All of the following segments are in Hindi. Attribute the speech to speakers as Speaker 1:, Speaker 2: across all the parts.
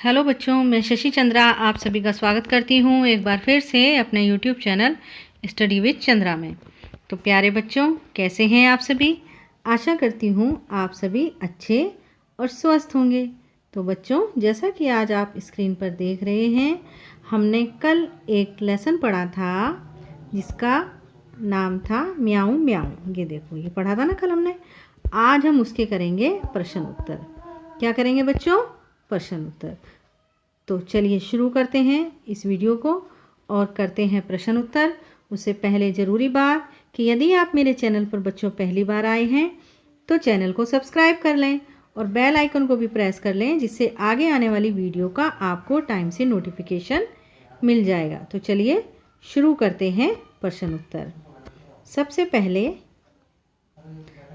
Speaker 1: हेलो बच्चों, मैं शशि चंद्रा आप सभी का स्वागत करती हूँ एक बार फिर से अपने YouTube channel study with Chandra में। तो प्यारे बच्चों, कैसे हैं आप सभी? आशा करती हूँ आप सभी अच्छे और स्वस्थ होंगे। तो बच्चों, जैसा कि आज आप स्क्रीन पर देख रहे हैं, हमने कल एक लेसन पढ़ा था जिसका नाम था म्याऊं म्याऊं। ये देखो, ये पढ़ा था ना कल हमने। आज हम उसके करेंगे प्रश्न उत्तर। क्या करेंगे बच्चों? प्रश्न उत्तर। तो चलिए शुरू करते हैं इस वीडियो को और करते हैं प्रश्न उत्तर। उससे पहले ज़रूरी बात कि यदि आप मेरे चैनल पर बच्चों पहली बार आए हैं तो चैनल को सब्सक्राइब कर लें और बेल आइकन को भी प्रेस कर लें, जिससे आगे आने वाली वीडियो का आपको टाइम से नोटिफिकेशन मिल जाएगा। तो चलिए शुरू करते हैं प्रश्न उत्तर। सबसे पहले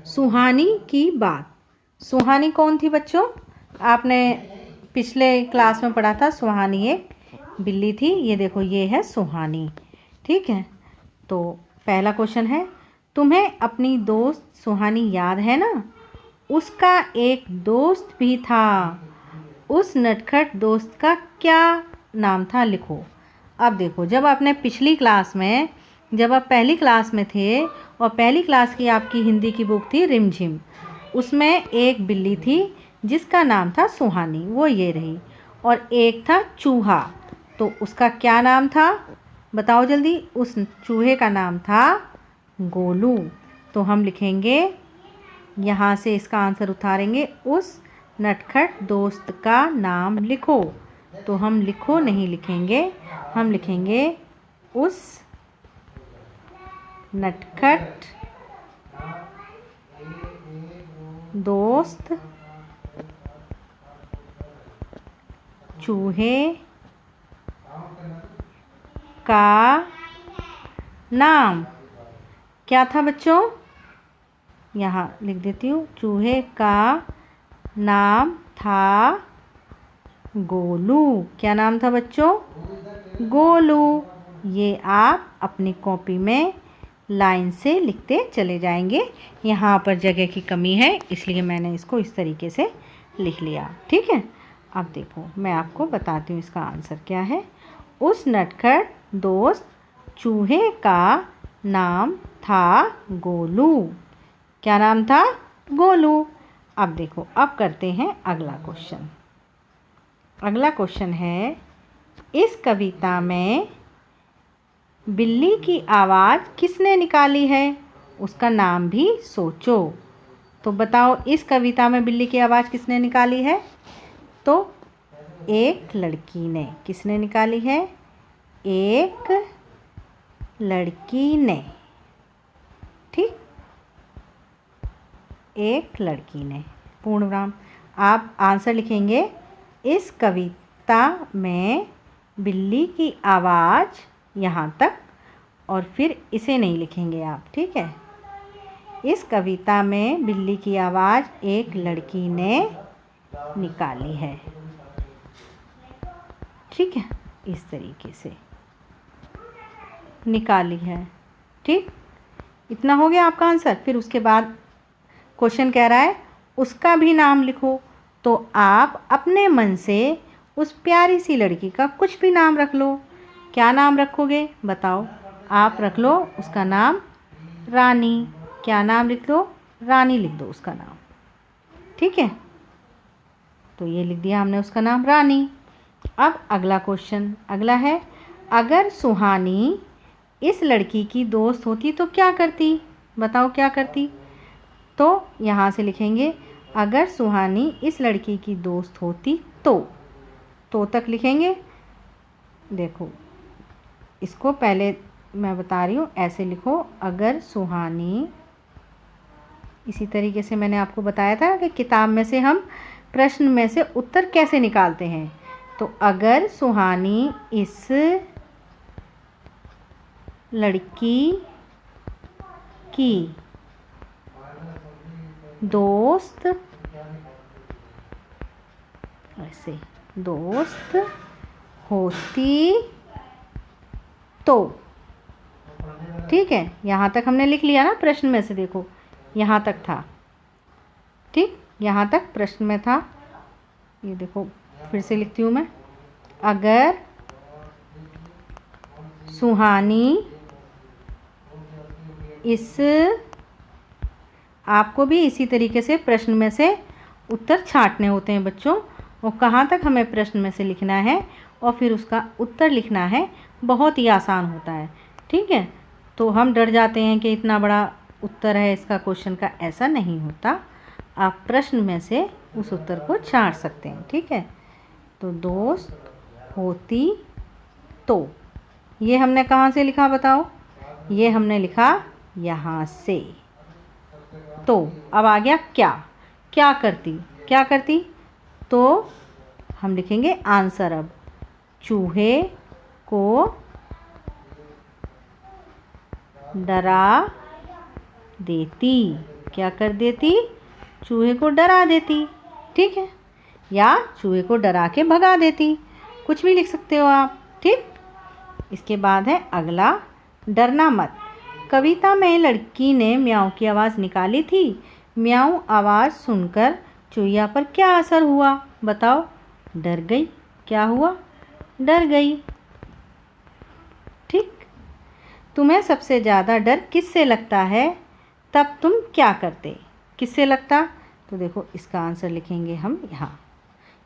Speaker 1: सुहानी की बात। सुहानी कौन थी बच्चों? आपने पिछले क्लास में पढ़ा था। सुहानी एक बिल्ली थी। ये देखो, ये है सुहानी। ठीक है, तो पहला क्वेश्चन है, तुम्हें अपनी दोस्त सुहानी याद है ना? उसका एक दोस्त भी था। उस नटखट दोस्त का क्या नाम था? लिखो। अब देखो, जब आपने पिछली क्लास में, जब आप पहली क्लास में थे और पहली क्लास की आपकी हिंदी की बुक थी रिमझिम, उसमें एक बिल्ली थी जिसका नाम था सुहानी, वो ये रही। और एक था चूहा, तो उसका क्या नाम था? बताओ जल्दी। उस चूहे का नाम था गोलू। तो हम लिखेंगे, यहाँ से इसका आंसर उतारेंगे, उस नटखट दोस्त का नाम लिखो। तो हम लिखो नहीं लिखेंगे, हम लिखेंगे उस नटखट दोस्त चूहे का नाम क्या था बच्चों? यहाँ लिख देती हूँ, चूहे का नाम था गोलू। क्या नाम था बच्चों? गोलू। ये आप अपनी कॉपी में लाइन से लिखते चले जाएंगे। यहाँ पर जगह की कमी है, इसलिए मैंने इसको इस तरीके से लिख लिया। ठीक है, अब देखो मैं आपको बताती हूँ इसका आंसर क्या है। उस नटखट दोस्त चूहे का नाम था गोलू। क्या नाम था? गोलू। अब देखो, अब करते हैं अगला क्वेश्चन। अगला क्वेश्चन है, इस कविता में बिल्ली की आवाज़ किसने निकाली है? उसका नाम भी सोचो। तो बताओ, इस कविता में बिल्ली की आवाज़ किसने निकाली है? तो एक लड़की ने। किसने निकाली है? एक लड़की ने। ठीक, एक लड़की ने। पूर्ण विराम। आप आंसर लिखेंगे, इस कविता में बिल्ली की आवाज़, यहाँ तक, और फिर इसे नहीं लिखेंगे आप। ठीक है, इस कविता में बिल्ली की आवाज़ एक लड़की ने निकाली है। ठीक है, इस तरीके से निकाली है। ठीक, इतना हो गया आपका आंसर। फिर उसके बाद क्वेश्चन कह रहा है उसका भी नाम लिखो। तो आप अपने मन से उस प्यारी सी लड़की का कुछ भी नाम रख लो। क्या नाम रखोगे बताओ? आप रख लो उसका नाम रानी। क्या नाम लिख लो? रानी लिख दो उसका नाम। ठीक है, तो ये लिख दिया हमने उसका नाम रानी। अब अगला क्वेश्चन अगला है, अगर सुहानी इस लड़की की दोस्त होती तो क्या करती? बताओ क्या करती? तो यहाँ से लिखेंगे, अगर सुहानी इस लड़की की दोस्त होती तो तक लिखेंगे। देखो, इसको पहले मैं बता रही हूँ, ऐसे लिखो, अगर सुहानी। इसी तरीके से मैंने आपको बताया था कि किताब में से हम प्रश्न में से उत्तर कैसे निकालते हैं। तो अगर सुहानी इस लड़की की दोस्त, ऐसे दोस्त होती तो। ठीक है, यहाँ तक हमने लिख लिया ना प्रश्न में से। देखो, यहाँ तक था। ठीक, यहाँ तक प्रश्न में था। ये देखो, फिर से लिखती हूँ मैं। अगर सुहानी इस, आपको भी इसी तरीके से प्रश्न में से उत्तर छांटने होते हैं बच्चों, और कहाँ तक हमें प्रश्न में से लिखना है और फिर उसका उत्तर लिखना है। बहुत ही आसान होता है, ठीक है। तो हम डर जाते हैं कि इतना बड़ा उत्तर है इसका क्वेश्चन का, ऐसा नहीं होता। आप प्रश्न में से उस उत्तर को छांट सकते हैं, ठीक है। तो दोस्त होती तो, ये हमने कहाँ से लिखा बताओ? ये हमने लिखा यहाँ से। तो अब आ गया क्या, क्या करती, क्या करती? तो हम लिखेंगे आंसर अब। चूहे को डरा देती, क्या कर देती? चूहे को डरा देती, ठीक है, या चूहे को डरा के भगा देती, कुछ भी लिख सकते हो आप, ठीक। इसके बाद है अगला, डरना मत। कविता में लड़की ने म्याऊं की आवाज़ निकाली थी। म्याऊं आवाज़ सुनकर चूहिया पर क्या असर हुआ बताओ? डर गई। क्या हुआ? डर गई, ठीक। तुम्हें सबसे ज़्यादा डर किससे लगता है? तब तुम क्या करते? किससे लगता? तो देखो इसका आंसर लिखेंगे हम यहाँ।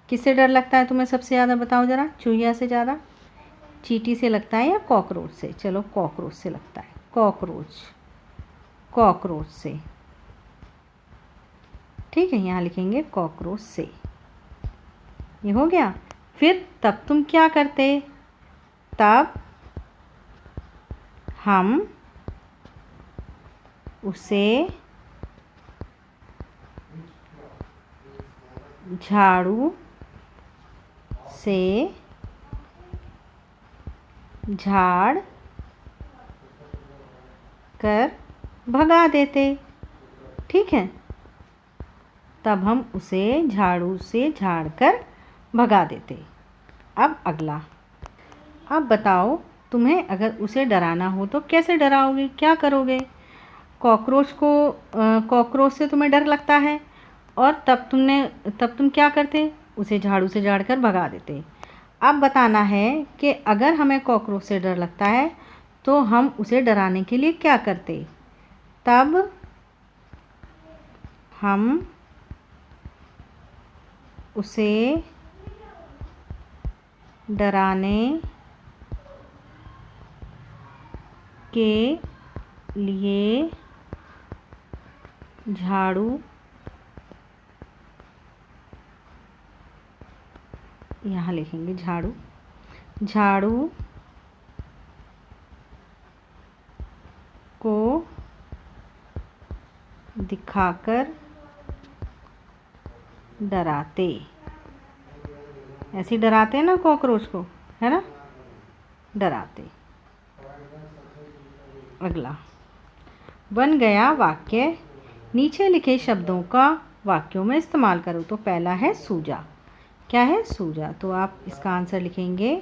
Speaker 1: किससे डर लगता है तुम्हें सबसे ज़्यादा बताओ ज़रा? चूहिया से ज़्यादा? चींटी से लगता है या कॉकरोच से? चलो कॉकरोच से लगता है, कॉकरोच, कॉकरोच से, ठीक है। यहाँ लिखेंगे कॉकरोच से, ये हो गया। फिर तब तुम क्या करते? तब हम उसे झाड़ू से झाड़ कर भगा देते, ठीक है। तब हम उसे झाड़ू से झाड़ कर भगा देते। अब अगला, अब बताओ तुम्हें अगर उसे डराना हो तो कैसे डराओगे, क्या करोगे? कॉकरोच को, कॉकरोच से तुम्हें डर लगता है और तब तुम क्या करते? उसे झाड़ू से झाड़ कर भगा देते। अब बताना है कि अगर हमें कॉकरोच से डर लगता है तो हम उसे डराने के लिए क्या करते? तब हम उसे डराने के लिए झाड़ू, यहाँ लिखेंगे झाड़ू, झाड़ू को दिखाकर डराते। ऐसे डराते हैं ना कॉकरोच को, है ना, डराते। अगला, बन गया वाक्य, नीचे लिखे शब्दों का वाक्यों में इस्तेमाल करो। तो पहला है सूजा। क्या है? सूजा। तो आप इसका आंसर लिखेंगे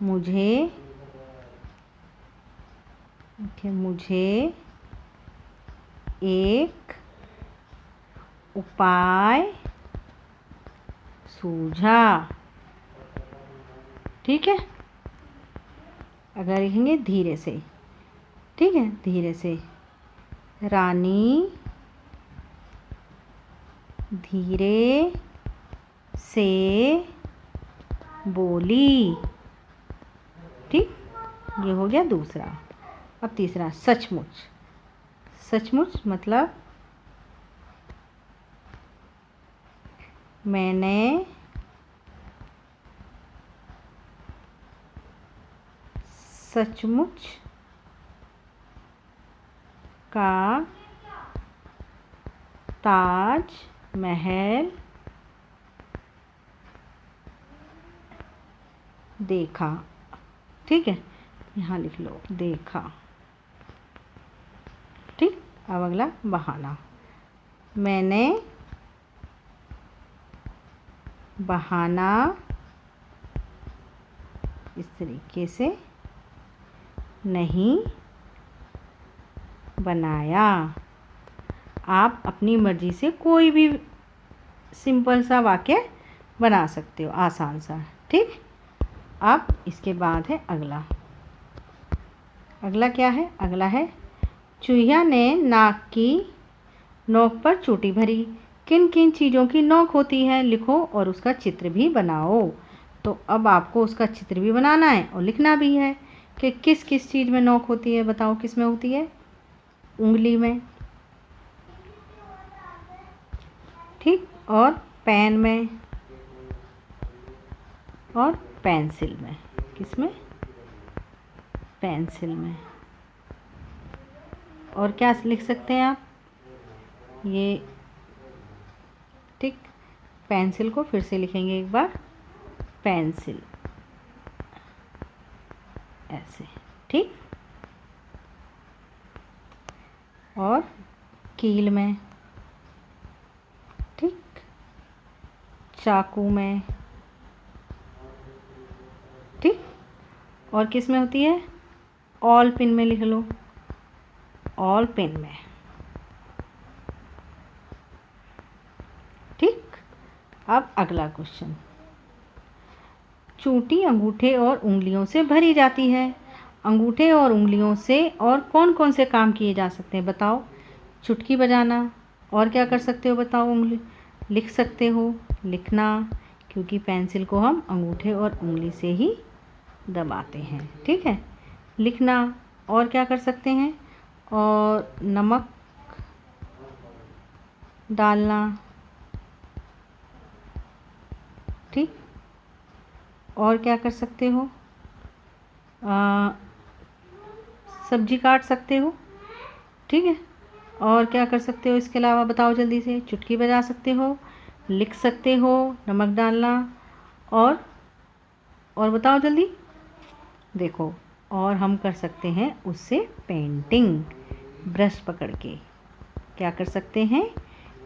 Speaker 1: मुझे एक उपाय सूझा, ठीक है। अगर लिखेंगे धीरे से, ठीक है, धीरे से, रानी धीरे से बोली, ठीक, ये हो गया दूसरा। अब तीसरा, सचमुच। सचमुच मतलब मैंने सचमुच का ताज महल देखा, ठीक है, यहाँ लिख लो देखा, ठीक। अब अगला बहाना, मैंने बहाना इस तरीके से नहीं बनाया। आप अपनी मर्जी से कोई भी सिंपल सा वाक्य बना सकते हो आसान सा। ठीक, अब इसके बाद है अगला। अगला क्या है? अगला है चूहिया ने नाक की नोक पर चोटी भरी। किन किन चीज़ों की नोक होती है लिखो और उसका चित्र भी बनाओ। तो अब आपको उसका चित्र भी बनाना है और लिखना भी है कि किस किस चीज़ में नोक होती है। बताओ किस में होती है? उंगली में, ठीक, और पेन में और पेंसिल में। किस में? पेंसिल में। और क्या लिख सकते हैं आप? ये, ठीक, पेंसिल को फिर से लिखेंगे एक बार, पेंसिल, ऐसे, ठीक। और कील में, ठीक, चाकू में, ठीक, और किस में होती है? ऑल पिन में लिख लो, ऑल पिन में, ठीक। अब अगला क्वेश्चन, चूंटी अंगूठे और उंगलियों से भरी जाती है। अंगूठे और उंगलियों से और कौन कौन से काम किए जा सकते हैं बताओ? चुटकी बजाना, और क्या कर सकते हो बताओ? उंगली लिख सकते हो, लिखना, क्योंकि पेंसिल को हम अंगूठे और उंगली से ही दबाते हैं, ठीक है। लिखना, और क्या कर सकते हैं? और नमक डालना, ठीक, और क्या कर सकते हो? सब्जी काट सकते हो, ठीक है। और क्या कर सकते हो इसके अलावा बताओ जल्दी से? चुटकी बजा सकते हो, लिख सकते हो, नमक डालना, और बताओ जल्दी। देखो, और हम कर सकते हैं उससे पेंटिंग, ब्रश पकड़ के क्या कर सकते हैं?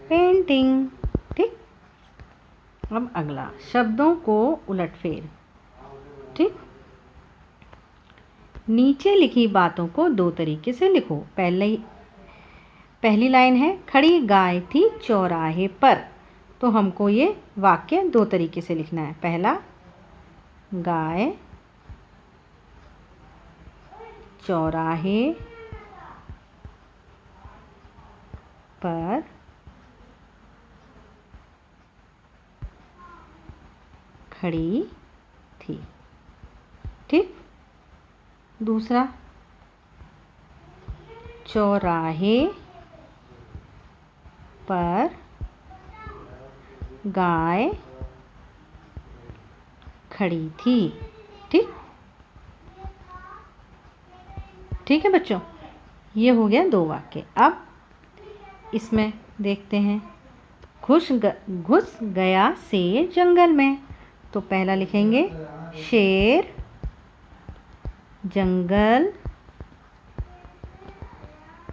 Speaker 1: पेंटिंग, ठीक। अब अगला, शब्दों को उलटफेर, ठीक। नीचे लिखी बातों को दो तरीके से लिखो। पहली लाइन है खड़ी गाय थी चौराहे पर। तो हमको ये वाक्य दो तरीके से लिखना है। पहला, गाय चौराहे पर खड़ी थी, ठीक। दूसरा, चौराहे पर गाय खड़ी थी, ठीक। ठीक है बच्चों, ये हो गया दो वाक्य। अब इसमें देखते हैं, घुस गया शेर जंगल में। तो पहला लिखेंगे शेर जंगल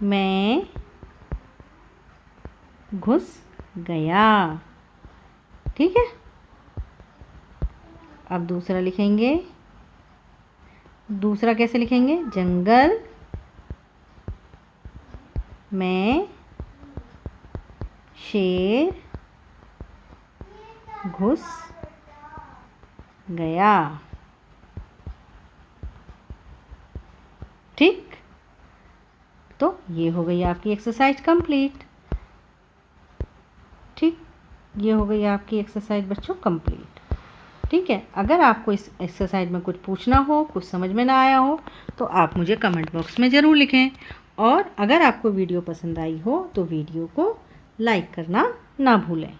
Speaker 1: में घुस गया, ठीक है। अब दूसरा लिखेंगे, दूसरा कैसे लिखेंगे? जंगल में शेर घुस गया, ठीक। तो ये हो गई आपकी एक्सरसाइज कंप्लीट, ठीक। ये हो गई आपकी एक्सरसाइज बच्चों कंप्लीट, ठीक है। अगर आपको इस एक्सरसाइज में कुछ पूछना हो, कुछ समझ में ना आया हो, तो आप मुझे कमेंट बॉक्स में ज़रूर लिखें। और अगर आपको वीडियो पसंद आई हो तो वीडियो को लाइक करना ना भूलें।